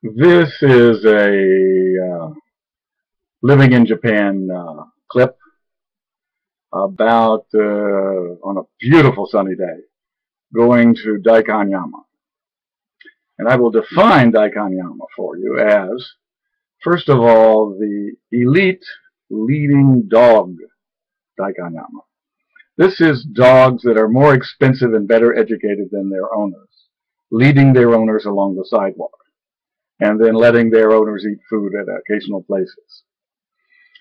This is a living in Japan clip about on a beautiful sunny day going to Dai-Kan-Yama. And I will define Dai-Kan-Yama for you as, first of all, the elite leading dog Dai-Kan-Yama. This is dogs that are more expensive and better educated than their owners, leading their owners along the sidewalk, and then letting their owners eat food at occasional places.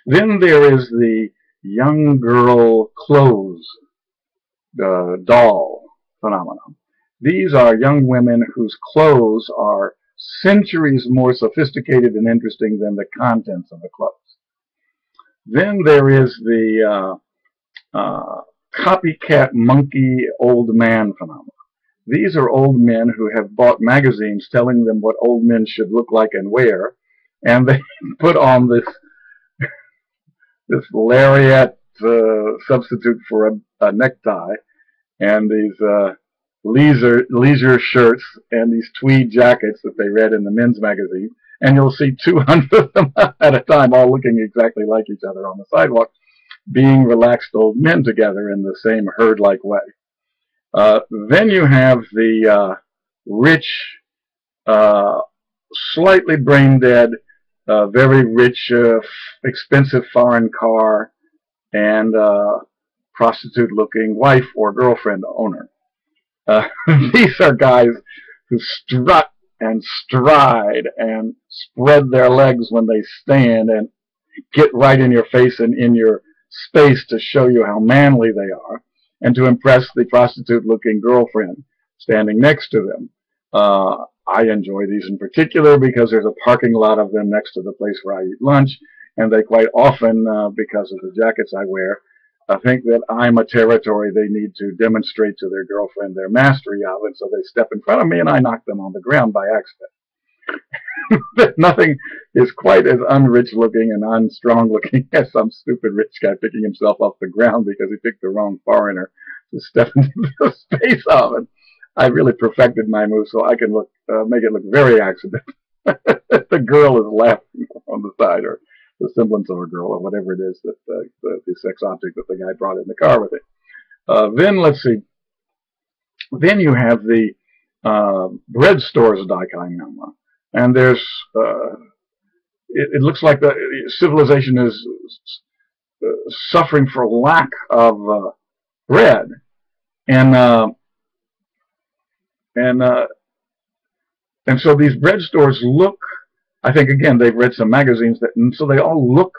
Then there is the young girl clothes doll phenomenon. These are young women whose clothes are centuries more sophisticated and interesting than the contents of the clothes. Then there is the copycat monkey old man phenomenon. These are old men who have bought magazines telling them what old men should look like and wear, and they put on this lariat substitute for a necktie, and these leisure shirts, and these tweed jackets that they read in the men's magazine, and you'll see 200 of them at a time, all looking exactly like each other on the sidewalk, being relaxed old men together in the same herd-like way. Then you have the rich, slightly brain-dead, very rich, expensive foreign car, and prostitute-looking wife or girlfriend owner. These are guys who strut and stride and spread their legs when they stand and get right in your face and in your space to show you how manly they are and to impress the prostitute-looking girlfriend standing next to them. I enjoy these in particular because there's a parking lot of them next to the place where I eat lunch, and they quite often, because of the jackets I wear, I think that I'm a territory they need to demonstrate to their girlfriend their mastery of, and so they step in front of me and I knock them on the ground by accident. Nothing is quite as unrich looking and unstrong looking as some stupid rich guy picking himself off the ground because he picked the wrong foreigner to step into the space of. And I really perfected my move so I can make it look very accidental. The girl is laughing on the side, or the semblance of a girl, or whatever it is that the sex object that the guy brought in the car with it. Then let's see. Then you have the bread stores of Dai-Kan-Yama, and there's it looks like the civilization is suffering for lack of bread, and so these bread stores look, I think, again, they've read some magazines, and so they all look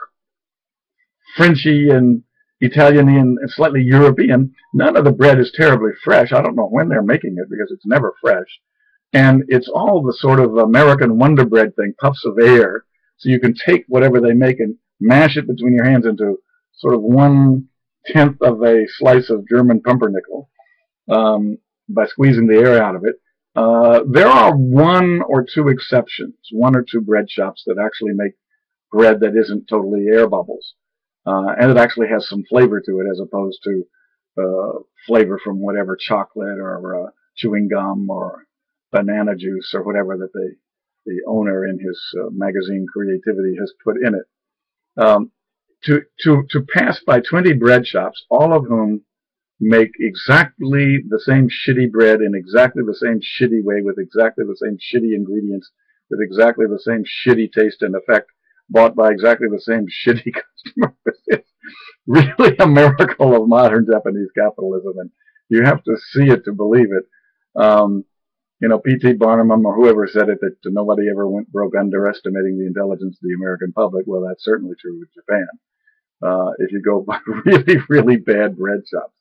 Frenchy and Italian and slightly European. None of the bread is terribly fresh. I don't know when they're making it because it's never fresh. And it's all the sort of American Wonder Bread thing, puffs of air. So you can take whatever they make and mash it between your hands into sort of 1/10 of a slice of German pumpernickel by squeezing the air out of it. There are one or two exceptions, one or two bread shops that actually make bread that isn't totally air bubbles. And it actually has some flavor to it as opposed to flavor from whatever chocolate or chewing gum or banana juice or whatever that the owner in his magazine creativity has put in it. To pass by 20 bread shops, all of whom make exactly the same shitty bread in exactly the same shitty way with exactly the same shitty ingredients with exactly the same shitty taste and effect, bought by exactly the same shitty customers. It's really a miracle of modern Japanese capitalism, and you have to see it to believe it. P.T. Barnum or whoever said it, that nobody ever went broke underestimating the intelligence of the American public. Well, that's certainly true with Japan. If you go by really, really bad bread shops.